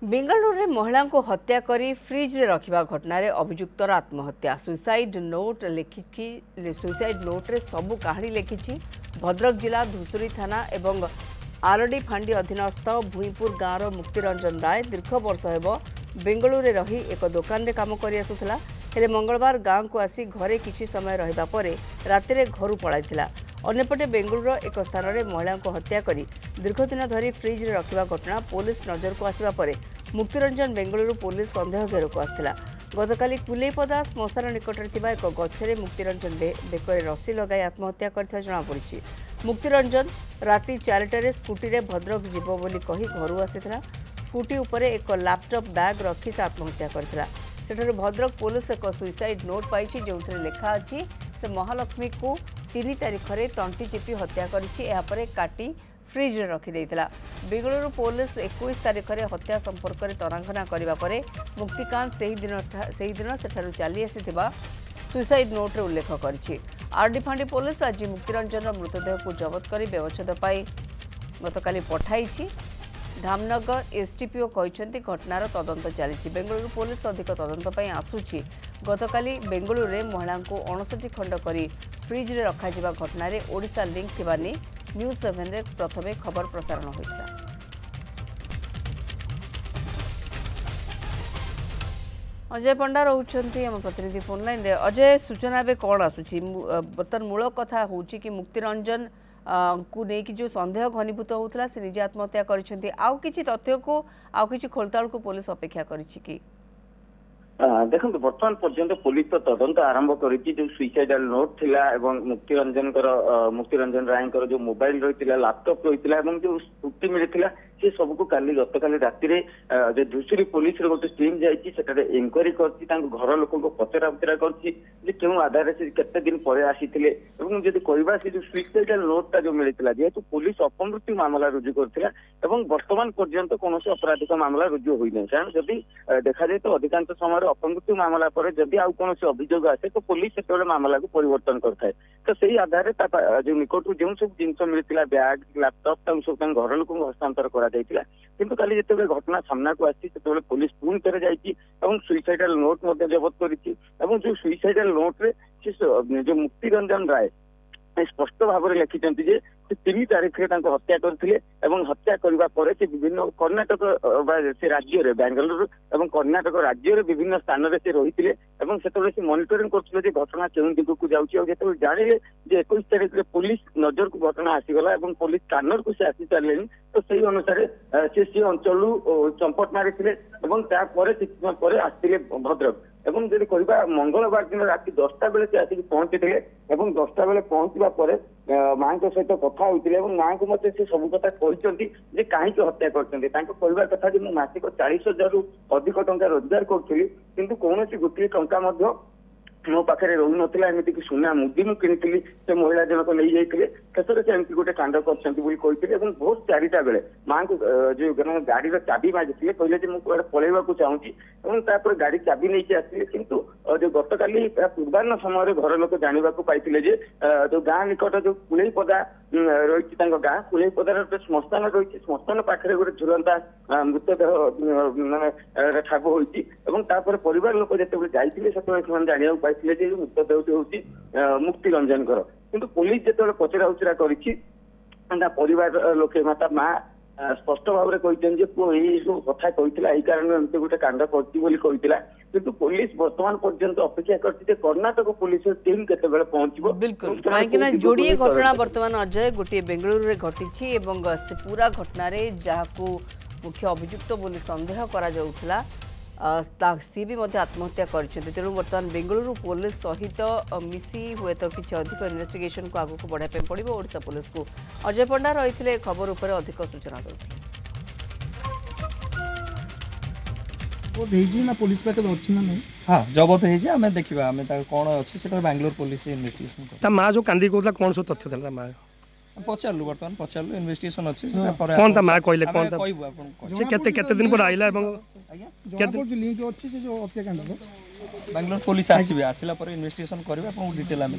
बेंगलुरु में महिला को हत्या करी फ्रिज रे रखिबा घटना रे अभियुक्तर आत्महत्या सुसाइड नोट रे सबु कहानी लिखिछि। भद्रक जिला धुसुरी थाना एवं आरडी फांडी अधीनस्थ भूईपुर गाँवर मुक्तिरंजन राय दीर्घ वर्ष हेब बेंगलुरु रे रही एक दुकान रे काम करि आसुथला। हेले मंगलवार गाँव को आसी घरे किछि समय रहिबा परे रातिरे घरु पळाइथिला। अन्यपटे बेंगलुरु एक स्थान में महिला को हत्या करी दीर्घ दिन धरी फ्रिज रे रखिबा घटना पुलिस नजर को आसिबा परे मुक्तिरंजन बेंगलुरु पुलिस संदेह घेर को आसला। गतकाली कुलेपदा श्मशान निकटरे थिबा एक गछरे मुक्तिरंजन बेकरे रस्सी लगाई आत्महत्या करथिबा जणा पड़िछि। मुक्तिरंजन राति 4टारे स्कूटी रे भद्रक जीव बोली कही घरु आसीथिला। स्कूटी उपरे एक लैपटॉप बैग रखी से आत्महत्या करथिला। सेठारु भद्रक पुलिस एक सुइसाइड नोट पाइछि जोंथरे लेखा अछि से महालक्ष्मी को 3 तारिख रे तंटी चिपी हत्या करिछि। एहा परे काटी फ्रिज रे रखी देइतिला। बेंगलुरु पुलिस 21 तारिख रे हत्या संपर्क रे तरांगना करिबा परे मुक्तिकांत सेही दिन सेठारु चाली आसीथिबा सुइसाइड नोट रे उल्लेख करिछि। आरडी फांडी पुलिस आज मुक्तिरंजन मृतदेह को जबत करी व्यवच्छेद पाई गतकाली पठाइछि। धामनगर एसडीपीओ कहते घटनार तदंत चली। बेंगलुरु पुलिस अधिक तदंत पाई आसुछि। गतकाली बेंगलुरु रे महिला को 59 खंड करी फ्रिज रे रखा जिबा घटना रे ओडिशा लिंक थिबानी न्यूज 7 रे प्रथमे खबर प्रसारण होइता। अजय पंडा रहउछंती हम प्रतिनिधि फोन लाइन रे। अजय सूचना बे कोन आसुछि बर्तन मूल कथा होउछि कि मुक्तिरंजन को नहीं कि जो संदेह घनीभूत होता से निजे आत्महत्या करिसेंती आउ किछि तथ्य को आउ किछि खोलताल को पुलिस अपेक्षा करिछि कि देखो बर्तमान पर्यंत पुलिस तो तदंत आरंभ करिछि। जो सुइसाइडल नोट थिला एवं मुक्तिरंजन राय जो मोबाइल रही लैपटॉप रही जो स्कूटी मिली से सबको गतकाली राति जो धुसुरी पुलिस गोटे टीम जाइए इंक्वारी कर लोक पचरा उचरा कर आधार से केते दिन पर आसी कहवा से जो सुइसाइडल नोटा जो मिलता जेहेतु पुलिस अपमृत्यु मामला रुजु करथिला एवं वर्तमान पर्यंत कौन अपराधिक मामला रुजु होई नै। कारण जदि देखा जाए तो अधिकांश समय अपमृत्यु मामला पर जदि आउ कौन अभियोग आसे तो पुलिस से मामला को परिवर्तन करता है। तो सही आधार जो निकट जो सब जिन मिलता बैग लैपटॉप सब घर लोक हस्तांतर कर किंतु काली जिते घटना सामना को आसी पुलिस पुणी थे जाइए सुइसाइडल नोट जबत कर जो सुइसाइडल नोट रे जो मुक्तिरंजन राय स्पष्ट भाव में लिखिं जे 3 तारिख रे हत्या करथिले एवं हत्या करबा परे से विभिन्न कर्नाटक से राज्य रे बेंगलुरु एवं कर्नाटक राज्य रे विभिन्न स्थान रे से रहिथिले एवं सेतबे से मॉनिटरिंग करथिले जे घटना केउ दिगु को जाउची और जेते जानिले जे 21 तारिख रे पुलिस नजर को घटना आसीगला एवं पुलिस स्कैनर को से आसी चलेनी तो सही अनुसार से अंचल चंपट मारिथिले एवं ता परे आस्तिले भद्रक एवं जदि कहबा मंगलवार दिन राति 10टा बेले से आसिक पहुंचीथिले एवं 10टा बेले पहुंचवा परे मां को सहित कथा होइथिले एवं मां को मते से सब कथा कहिसंती जे काहे के हत्या करछंती तांको कहबा कथा जे मु मासिक 40,000 रु अधिक टंका रोजगार करथिली किंतु कोनोसी गोटे टंका मध्य मो पाखे रही नाला एमती कि सुना मुदी मु किनी से महिला जनक नहीं जाइए शेष से एमती गोटे कांड करते बहुत 4टा बेले माँ को जो गाड़ी चाबी मागिले कहले मुझे पलैवा चाहूँगी और गाड़ी चाबी नहीं आसते किंतु जो गतकाली पूर्वाह्न समय घर लोक जानवा पाई जो गाँ निकट जो कुलेपदा रही गाँ कुलेपदार गोटे श्मशान रही श्मशान पाखे गोटे झुलंता मृतदेह ठाब होती परिवार लोक जो जाइए से जानवा पाई मृतदेह हूँ मुक्तिरंजन किंतु पुलिस जो पचरा उचरा कर परिवार लोके माता माँ स्पष्ट भाव में कहते पुओ यही सब कथा कही कारण एमती गोटे कांड करती किंतु पुलिस वर्तमान पर्यंत अपेक्षा करती कर्नाटक पुलिस टीम केते पहुंचबो। बिल्कुल कहीं जोड़िए घटना वर्तमान अजय गोटे बेंगलुरु रे घटी से पूरा घटना रे जहाको मुख्य अभियुक्त बोली संदेह करा जाउथला सी भी आत्महत्या कर तेणु बर्तमान बेंगलुरु पुलिस सहित मिसी हुए तो किसी अधिक इन्वेस्टिगेशन को आगू बढ़ाई पड़ो ओडिशा पुलिस को। अजय पंडा रही खबर उपर अधिक सूचना पुलिस हाँ जबत हो देखा कौन अच्छे बेंगलोर पुलिस इन्वेस्टिगेशन माँ जो कांदी कहला कौन सब तथ्य था माँ पचारू बर्तमान पचारू इन्वेस्टिगेशन अच्छे कौन था माँ कहले कौन से केते दिन पर आइला एवं केते लिंक अच्छे से जो हत्याकांड बेंगलोर पुलिस आसीबे आसिला पर इन्वेस्टिगेशन करबे अपन डिटेल आमे